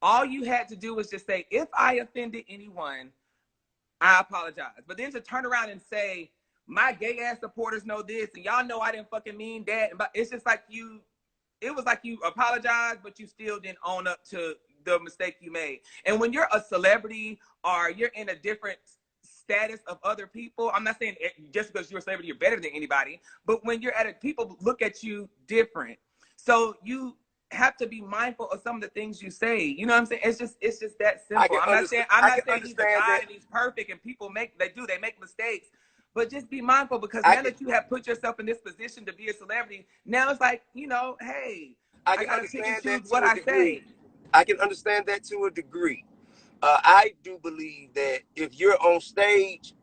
all you had to do was just say, if I offended anyone, I apologize. But then to turn around and say, my gay ass supporters know this, and y'all know I didn't fucking mean that. But it's just like it was like you apologized, but you still didn't own up to the mistake you made. And when you're a celebrity or you're in a different status of other people, I'm not saying just because you're a celebrity, you're better than anybody, but when you're at a, people look at you different. So you have to be mindful of some of the things you say. You know what I'm saying? It's just that simple. I'm not saying he's a God and he's perfect and people make mistakes. But just be mindful, because now that you have put yourself in this position to be a celebrity, now it's like, you know, hey, I gotta pick and choose what I say. I can understand that to a degree. I do believe that if you're on stage,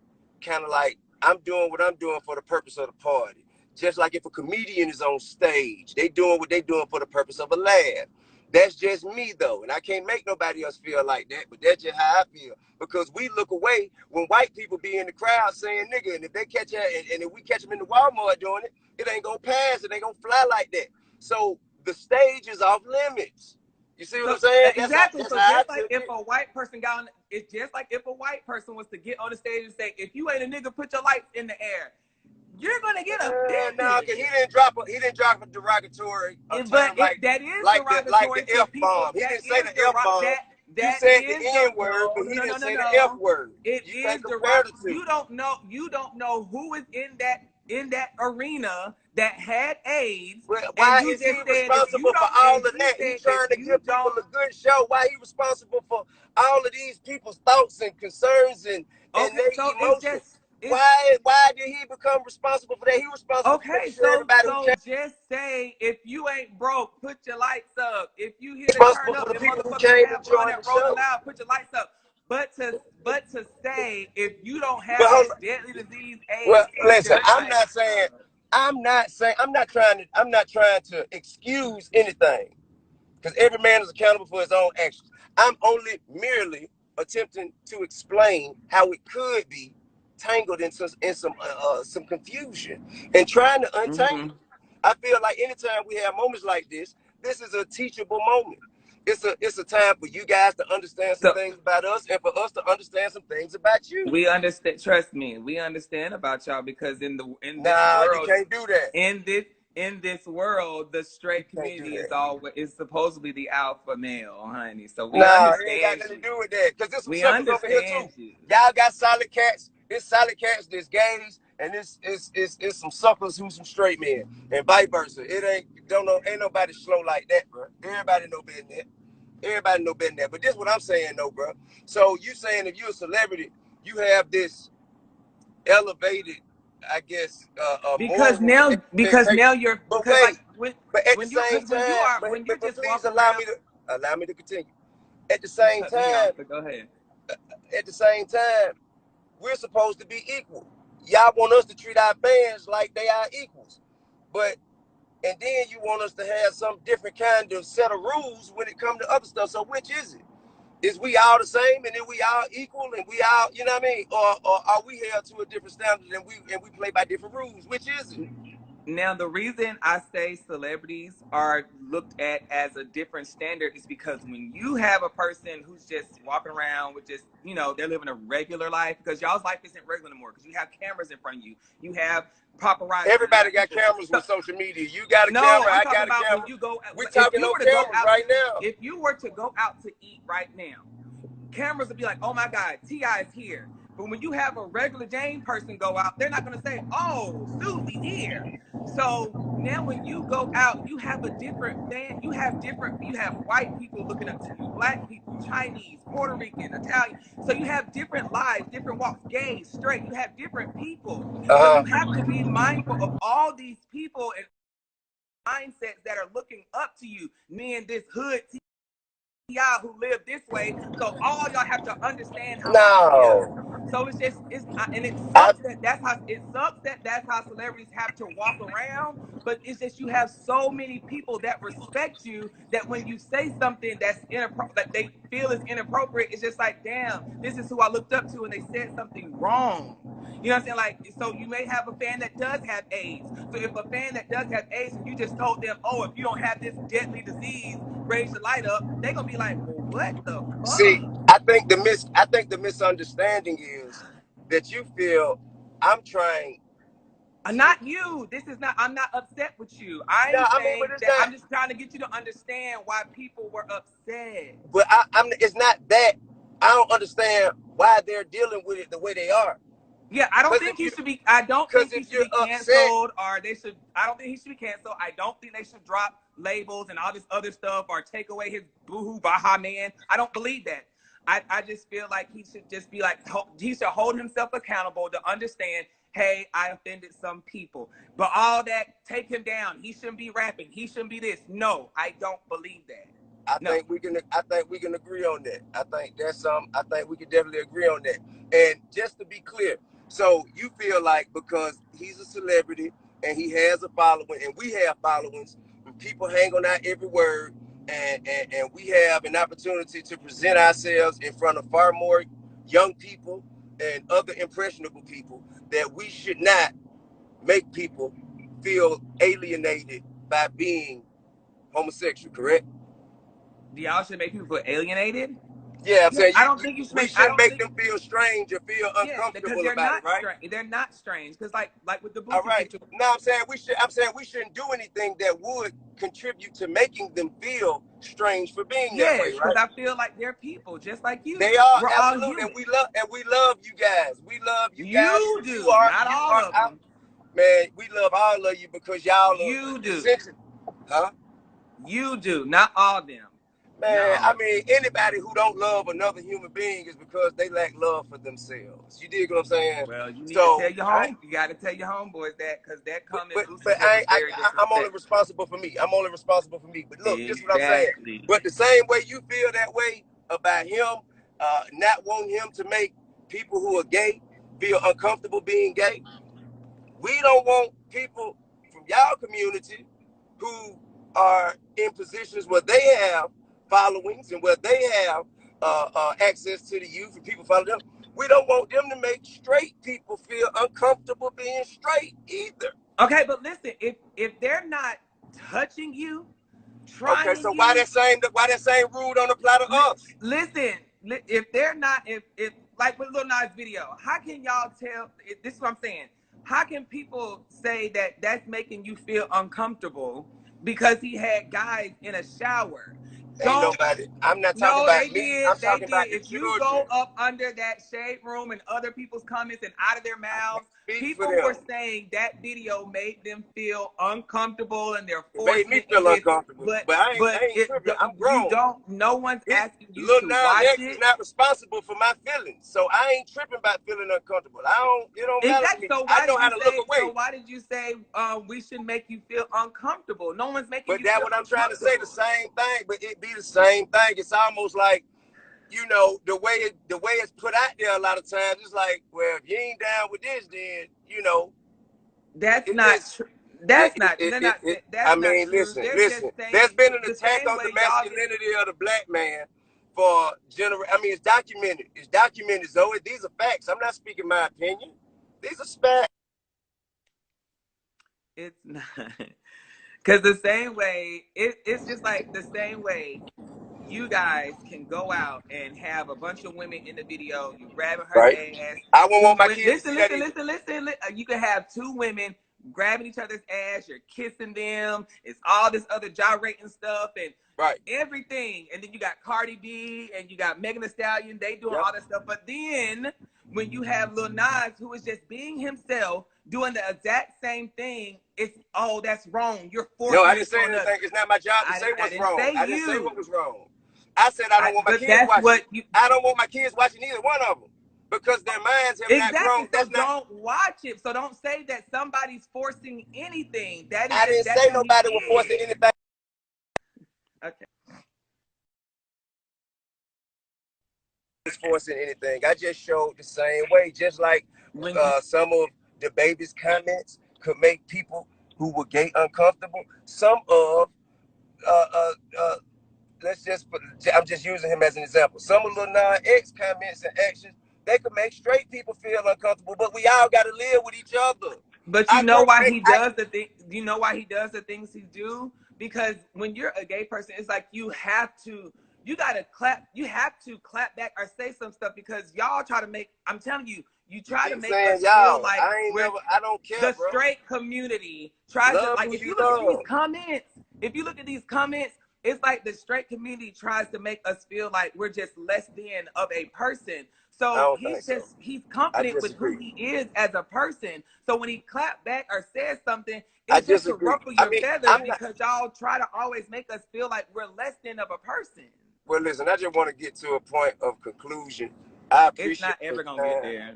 kind of like, I'm doing what I'm doing for the purpose of the party. Just like if a comedian is on stage, they doing what they doing for the purpose of a laugh. That's just me, though, and I can't make nobody else feel like that, but that's just how I feel. Because we look away when white people be in the crowd saying nigga, and if they catch us, and if we catch them in the Walmart doing it, it ain't gonna pass, it ain't gonna fly like that. So the stage is off limits. You see what I'm saying? Exactly. So just like if a white person got on, it's just like if a white person was to get on the stage and say, if you ain't a nigga, put your lights in the air, you're gonna get offended. No, because he didn't drop a derogatory term like that is like derogatory the F-bomb. He didn't say the F-bomb. You said the N-word, but he didn't say the F-word. It is derogatory. You don't know who is in that arena that had AIDS. Well, why is he responsible for all of that? He's trying to give people a good show. Why he responsible for all of these people's thoughts and concerns and their emotions? Why did he become responsible for that? He responsible for everybody who came. Just say, if you ain't broke, put your lights up. If you here to turn up and motherfuckers have fun and roll loud, put your lights up. But to say, if you don't have this deadly disease, AIDS. Well, listen, I'm not trying to excuse anything, because every man is accountable for his own actions. I'm only merely attempting to explain how it could be tangled in some confusion and trying to untangle. I feel like anytime we have moments like this is a teachable moment. It's a time for you guys to understand some things about us and for us to understand some things about you. We understand. Trust me, we understand about y'all, because in this world, you can't do that. In this world, the straight community is supposedly the alpha male, honey. So we understand. It ain't got nothing to do with that. Because there's some suckers over here too. Y'all got solid cats. It's solid cats. There's gays, and it's some suckers who's some straight men, and vice versa. Ain't nobody slow like that, bro. Everybody know better than that. Everybody know better than that. But this is what I'm saying, though, bro. So you saying if you're a celebrity, you have this elevated, I guess, because now you're but at the same time, please allow me to continue. At the same time, go ahead. At the same time, we're supposed to be equal. Y'all want us to treat our fans like they are equals, and then you want us to have some different kind of set of rules when it comes to other stuff. So which is it? Is we all the same and then we all equal and we all, you know what I mean? Or are we held to a different standard and we play by different rules? Which is it? Now, the reason I say celebrities are looked at as a different standard is because when you have a person who's just walking around with just, you know, they're living a regular life, because y'all's life isn't regular anymore, because you have cameras in front of you. You have paparazzi. Everybody got cameras with social media. You got a camera, I got a camera. We're talking on cameras right now. If you were to go out to eat right now, cameras would be like, oh my God, T.I. is here. But when you have a regular Jane person go out, they're not going to say, oh, Susie's here. So now when you go out, you have a different fan. You have white people looking up to you, black people, Chinese, Puerto Rican, Italian. So you have different lives, different walks, gay, straight. You have different people. So you have to be mindful of all these people and mindsets that are looking up to you. Me and this hood y'all who live this way, so all y'all have to understand how I feel. So it sucks that's how celebrities have to walk around, but it's just you have so many people that respect you that when you say something that's inappropriate, that they feel is inappropriate, it's just like, damn, this is who I looked up to and they said something wrong. You know what I'm saying? Like, so you may have a fan that does have AIDS. So if a fan that does have AIDS and you just told them, oh, if you don't have this deadly disease, raise your light up, they're gonna be like, well, What the See, fuck? I think the misunderstanding is that you feel I'm trying to. Not you. This is not. I'm not upset with you. I'm No, I mean, but saying it's that not. I'm just trying to get you to understand why people were upset. But I'm. It's not that. I don't understand why they're dealing with it the way they are. Yeah, I don't Because think if he you, should be. I don't because think he if should you're be upset, canceled, or they should. I don't think he should be canceled. I don't think they should drop labels and all this other stuff, or take away his boohoo baha man. I don't believe that. I just feel like he should just be like, he should hold himself accountable to understand. Hey, I offended some people, but all that, take him down. He shouldn't be rapping. He shouldn't be this. No, I don't believe that. No. I think we can agree on that. I think that's I think we can definitely agree on that. And just to be clear, so you feel like because he's a celebrity and he has a following and we have followings and people hang on our every word and we have an opportunity to present ourselves in front of far more young people and other impressionable people, that we should not make people feel alienated by being homosexual, correct? Y'all should make people feel alienated. Yeah, I'm Yeah, saying I don't think you should we make. I shouldn't don't make think. them feel strange or feel Yeah, because uncomfortable they're about it, not right? strange. They're not strange. Because like with the All Boosie right. situation. Now I'm saying we shouldn't do anything that would contribute to making them feel strange for being that way, Yes, because right? I feel like they're people just like They you. are We're all absolutely, human. and we love you guys. We love you guys You because do, not all of them. man. We love all of you because y'all are You do. essential, huh? You do, not all of them. Man, No. I mean, anybody who don't love another human being is because they lack love for themselves. You dig what I'm saying? Well, you need to So tell your I, home. You got to tell your homeboys that, because that but comment but, Boosie but said was very I'm only disrespectful. responsible for me. I'm only responsible for me. But look, this is what I'm saying. Exactly. But the same way you feel that way about him, not wanting him to make people who are gay feel uncomfortable being gay, we don't want people from y'all community who are in positions where they have followings and where they have access to the youth and people follow them. We don't want them to make straight people feel uncomfortable being straight either. Okay, but listen, if they're not touching you, Okay, trying so why you, that same rule don't apply to us? listen, if they're not, if like with Lil Nas video, how can y'all tell? This is what I'm saying. How can people say that that's making you feel uncomfortable because he had guys in a shower? Ain't Don't. nobody. I'm not talking No, about they me. did. I'm They talking about did. the If you go children. up under that shade room and other people's comments and out of their I can't mouths, speak for people were them. saying that video made them feel uncomfortable and they're It made forcing me it in feel this. uncomfortable. But But but I ain't it tripping. I'm you grown. don't. No one's It, asking you Lil to Nas watch X is it. not responsible for my feelings, so I ain't tripping about feeling uncomfortable. I don't. It don't matter to Exactly. me. So I why know did how you to look say? So away. why did you say we should make you feel uncomfortable? No one's making But you that's feel what I'm trying to say. The uncomfortable. same thing, but it be the same thing. It's almost like, the way it's put out there. A lot of times, it's like, well, if you ain't down with this, then That's it not just. true. That's not. They're not. I That's not mean, true. listen, They're just listen. There's saying been an the attack same on the way y'all get. masculinity of the black man for I mean, it's documented. It's documented, Zoe. These are facts. I'm not speaking my opinion. These are facts. It's not. Because the same way, it's just like the same way you guys can go out and have a bunch of women in the video, you grabbing her Right. ass. I wouldn't want my kids to Listen, see that listen, either. listen, listen. You can have two women grabbing each other's ass, you're kissing them, it's all this other gyrating stuff and Right. everything. And then you got Cardi B and you got Megan Thee Stallion, they doing Yep. all that stuff. But then when you have Lil Nas, who is just being himself, doing the exact same thing, it's, oh, that's wrong. You're No, I forcing didn't this say on us. anything. It's not my job to say I what's didn't wrong. say I didn't say what you. was wrong. I said I don't want my But kids that's watching it. what you. I don't want my kids watching either one of them because their minds have not Exactly. grown. So That's not. don't watch it. So don't say that somebody's forcing anything. That is I just, didn't that's say who he nobody was forcing is. anything. Okay. Was forcing anything. I just showed the same way, just like When you some of Dababy's comments could make people who were gay uncomfortable. Some of uh, uh, uh, let's just put, I'm just using him as an example. Some of Lil Nas X comments and actions, they could make straight people feel uncomfortable, but we all got to live with each other. But you know why he does the thing? Do you know why he does the things he do? Because when you're a gay person, it's like you have to you gotta clap. You have to clap back or say some stuff because y'all try to make. I'm telling you, you try to make us feel like I don't care, the bro. straight community tries to, Love like, who if you you look at these love. comments, it's like the straight community tries to make us feel like we're just less than of a person. I So don't think so. he's I confident with who disagree. he is as a person. So when he clap back or says something, I it's just to disagree. ruffle I your mean, feathers I'm not. because y'all try to always make us feel like we're less than of a person. Well, listen, I just want to get to a point of conclusion. I It's appreciate not ever your gonna get time. there.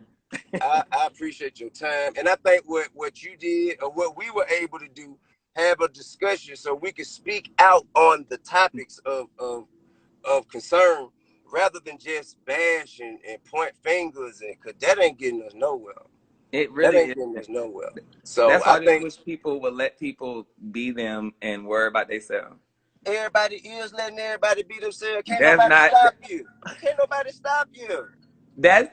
I appreciate your time, and I think what you did or what we were able to do, have a discussion so we could speak out on the topics of concern rather than just bash and point fingers, and because that ain't getting us nowhere. It That really ain't is. getting us nowhere. So That's why I I just think wish people would let people be them and worry about themselves. everybody is letting everybody be themselves. Can't That's nobody not. stop you. Can't nobody stop you. That's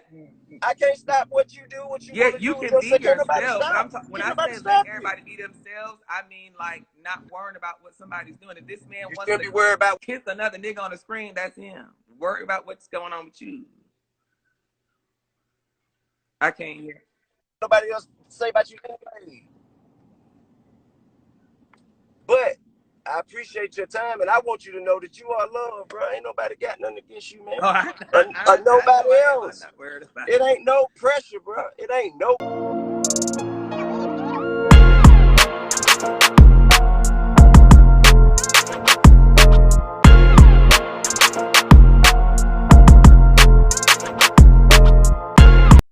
I can't stop what you do, what you yeah. want to You do. can Just be say, can't nobody yourself, but stop. when Can't I nobody say let stop you. everybody be themselves, I mean like not worrying about what somebody's doing. If this man You wants shouldn't to be worried about kiss another nigga on the screen, that's him. Worry about what's going on with you. I can't hear. what nobody else say about you anyway. But I appreciate your time, and I want you to know that you are loved, bro. Ain't nobody got nothing against you, man. Oh, Or I know nobody I am. I'm else. not worried about It it. ain't no pressure, bro. It ain't no